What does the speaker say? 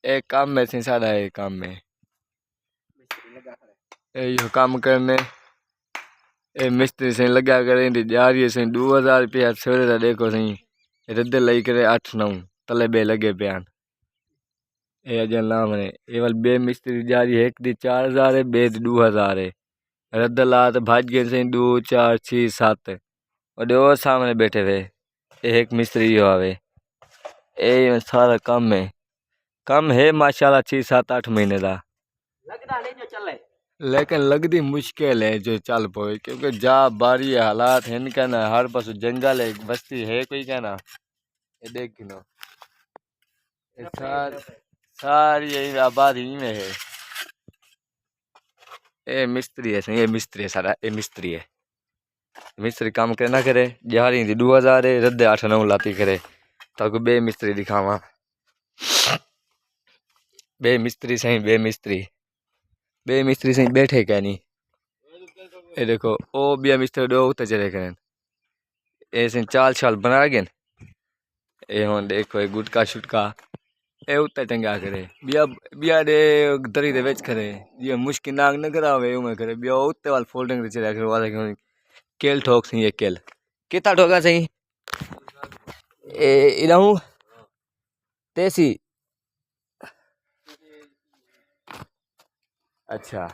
एक काम में सी सारा है काम में यो काम करने ए मिस्त्री से लगा करें जा रही है 2000 रुपया सवेरे देखो सही रद्द लई करे 8-9 तले बे लगे प्यान ए अजन नाम ने ये वाल बे मिस्त्री जा रही है एक दी 4000 है बे दी 2000 है रद्द ला तो भाज गए सही 2 4 6 7 और दो सामने बैठे हुए एक मिस्त्री हो आवे ए सारा कम है माशाल्लाह 6-7-8 महीने का लगदा नहीं जो चले लेकिन लगती मुश्किल है जो चल पाए क्योंकि जा बारी हालात है इनका ना हर पास जंगल है बस्ती है कोई कहना ये देख लो सारी यही आबादी में है ये मिस्त्री है सारा ये मिस्त्री है मिस्त्री काम करे ना करे जा रही थी 2000 है रद्द 8-9 लाती करे ताकि बे मिस्त्री दिखावा बे मिस्त्री सही बे मिस्त्री सही बैठे क्या नहीं ये देखो ओ बे मिस्त्री दो उतर चले करें ऐसे चाल चाल बना गए ये हों देखो ये गुटका शुटका ए उतर टंगा करे बिया बिया दे दरी दे वेच करे ये मुश्किल नाग न करावे उमे करे बिया उतर वाल फोल्डिंग दे चले करे वाला केल ठोक सही ये केल कितना ठोका सही ए इलाहू तेसी अच्छा